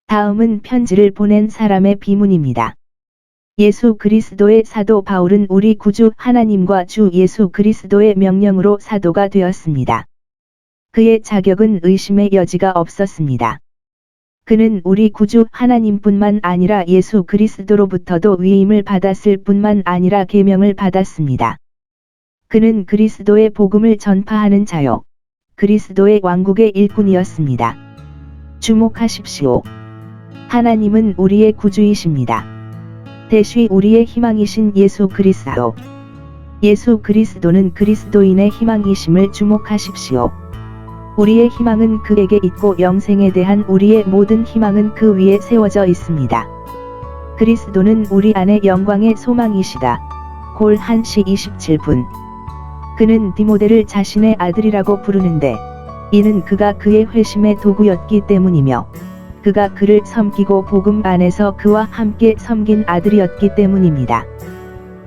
다음은 편지를 보낸 사람의 비문입니다. 예수 그리스도의 사도 바울은 우리 구주 하나님과 주 예수 그리스도의 명령으로 사도가 되었습니다. 그의 자격은 의심의 여지가 없었습니다. 그는 우리 구주 하나님뿐만 아니라 예수 그리스도로부터도 위임을 받았을 뿐만 아니라 계명을 받았습니다. 그는 그리스도의 복음을 전파하는 자요, 그리스도의 왕국의 일꾼이었습니다. 주목하십시오. 하나님은 우리의 구주이십니다. 대쉬 우리의 희망이신 예수 그리스도. 예수 그리스도는 그리스도인의 희망이심을 주목하십시오. 우리의 희망은 그에게 있고 영생에 대한 우리의 모든 희망은 그 위에 세워져 있습니다. 그리스도는 우리 안에 영광의 소망이시다. 골 1시 27분. 그는 디모데를 자신의 아들이라고 부르는데 이는 그가 그의 회심의 도구였기 때문이며 그가 그를 섬기고 복음 안에서 그와 함께 섬긴 아들이었기 때문입니다.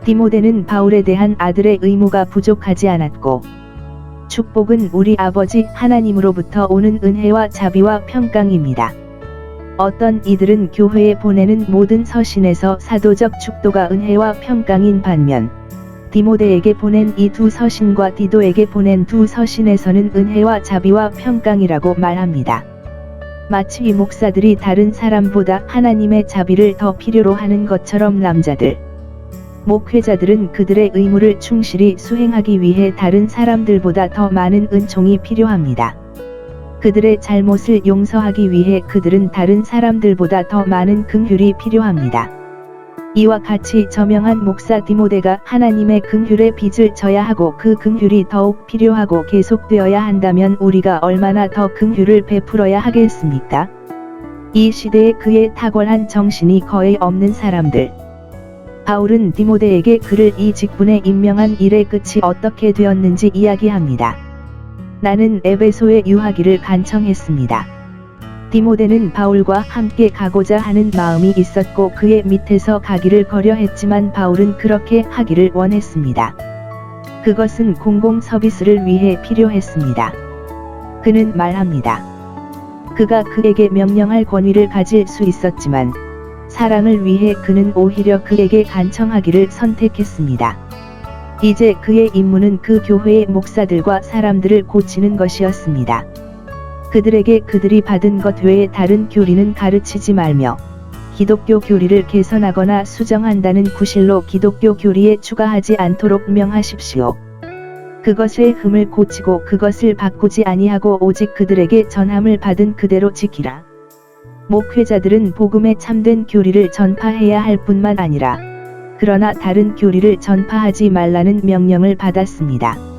디모데는 바울에 대한 아들의 의무가 부족하지 않았고 축복은 우리 아버지 하나님으로부터 오는 은혜와 자비와 평강입니다. 어떤 이들은 교회에 보내는 모든 서신에서 사도적 축도가 은혜와 평강인 반면 디모데에게 보낸 이 두 서신과 디도에게 보낸 두 서신에서는 은혜와 자비와 평강이라고 말합니다. 마치 이 목사들이 다른 사람보다 하나님의 자비를 더 필요로 하는 것처럼 남자들, 목회자들은 그들의 의무를 충실히 수행하기 위해 다른 사람들보다 더 많은 은총이 필요합니다. 그들의 잘못을 용서하기 위해 그들은 다른 사람들보다 더 많은 긍휼이 필요합니다. 이와 같이 저명한 목사 디모데가 하나님의 긍휼의 빚을 져야 하고 그 긍휼이 더욱 필요하고 계속되어야 한다면 우리가 얼마나 더 긍휼을 베풀어야 하겠습니까? 이 시대에 그의 탁월한 정신이 거의 없는 사람들. 바울은 디모데에게 그를 이 직분에 임명한 일의 끝이 어떻게 되었는지 이야기합니다. 나는 에베소에 유하기를 간청했습니다. 디모데는 바울과 함께 가고자 하는 마음이 있었고 그의 밑에서 가기를 거려했지만 바울은 그렇게 하기를 원했습니다. 그것은 공공 서비스를 위해 필요했습니다. 그는 말합니다. 그가 그에게 명령할 권위를 가질 수 있었지만 사랑을 위해 그는 오히려 그에게 간청하기를 선택했습니다. 이제 그의 임무는 그 교회의 목사들과 사람들을 고치는 것이었습니다. 그들에게 그들이 받은 것 외에 다른 교리는 가르치지 말며 기독교 교리를 개선하거나 수정한다는 구실로 기독교 교리에 추가하지 않도록 명하십시오. 그것의 흠을 고치고 그것을 바꾸지 아니하고 오직 그들에게 전함을 받은 그대로 지키라. 목회자들은 복음의 참된 교리를 전파해야 할 뿐만 아니라 그러나 다른 교리를 전파하지 말라는 명령을 받았습니다.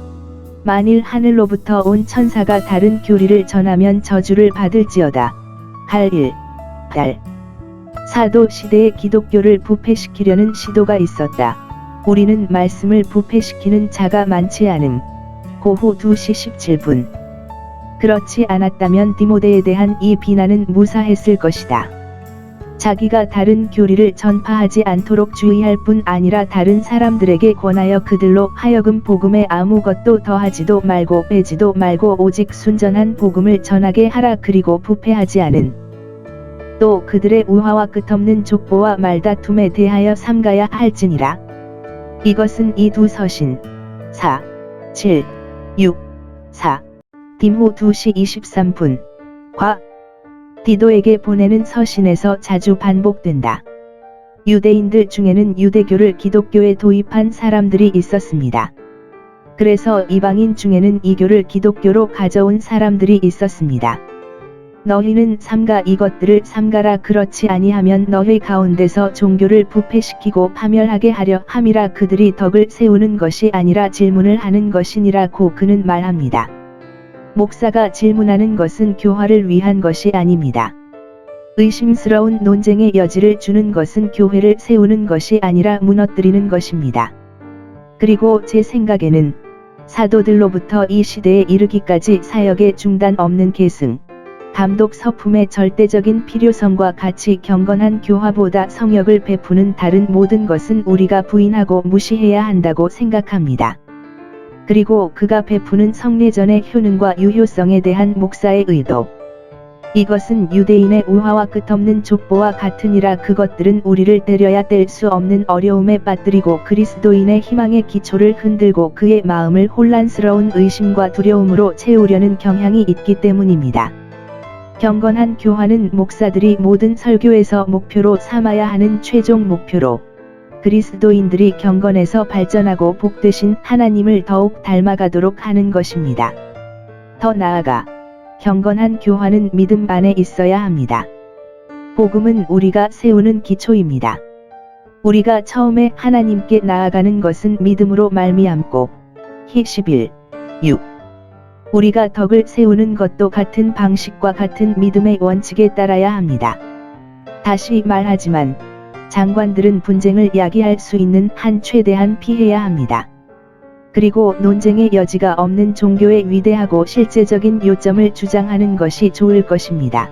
만일 하늘로부터 온 천사가 다른 교리를 전하면 저주를 받을지어다. 할 일, 달. 사도 시대에 기독교를 부패시키려는 시도가 있었다. 우리는 말씀을 부패시키는 자가 많지 않음. 고후 2시 17분. 그렇지 않았다면 디모데에 대한 이 비난은 무사했을 것이다. 자기가 다른 교리를 전파하지 않도록 주의할 뿐 아니라 다른 사람들에게 권하여 그들로 하여금 복음에 아무것도 더하지도 말고 빼지도 말고 오직 순전한 복음을 전하게 하라. 그리고 부패하지 않은 또 그들의 우화와 끝없는 족보와 말다툼에 대하여 삼가야 할지니라. 이것은 이 두 서신 4, 7, 6, 4 디모 2시 23분 과 디도에게 보내는 서신에서 자주 반복된다. 유대인들 중에는 유대교를 기독교에 도입한 사람들이 있었습니다. 그래서 이방인 중에는 이교를 기독교로 가져온 사람들이 있었습니다. 너희는 삼가 이것들을 삼가라. 그렇지 아니하면 너희 가운데서 종교를 부패시키고 파멸하게 하려 함이라. 그들이 덕을 세우는 것이 아니라 질문을 하는 것이니라고 그는 말합니다. 목사가 질문하는 것은 교화를 위한 것이 아닙니다. 의심스러운 논쟁의 여지를 주는 것은 교회를 세우는 것이 아니라 무너뜨리는 것입니다. 그리고 제 생각에는 사도들로부터 이 시대에 이르기까지 사역의 중단 없는 계승, 감독 서품의 절대적인 필요성과 같이 경건한 교화보다 성역을 베푸는 다른 모든 것은 우리가 부인하고 무시해야 한다고 생각합니다. 그리고 그가 베푸는 성례전의 효능과 유효성에 대한 목사의 의도, 이것은 유대인의 우화와 끝없는 족보와 같으니라. 그것들은 우리를 때려야 뗄 수 없는 어려움에 빠뜨리고 그리스도인의 희망의 기초를 흔들고 그의 마음을 혼란스러운 의심과 두려움으로 채우려는 경향이 있기 때문입니다. 경건한 교화는 목사들이 모든 설교에서 목표로 삼아야 하는 최종 목표로, 그리스도인들이 경건에서 발전하고 복되신 하나님을 더욱 닮아가도록 하는 것입니다. 더 나아가 경건한 교화는 믿음 안에 있어야 합니다. 복음은 우리가 세우는 기초입니다. 우리가 처음에 하나님께 나아가는 것은 믿음으로 말미암고, 히 11, 6. 우리가 덕을 세우는 것도 같은 방식과 같은 믿음의 원칙에 따라야 합니다. 다시 말하지만 장관들은 분쟁을 야기할 수 있는 한 최대한 피해야 합니다. 그리고 논쟁의 여지가 없는 종교의 위대하고 실제적인 요점을 주장하는 것이 좋을 것입니다.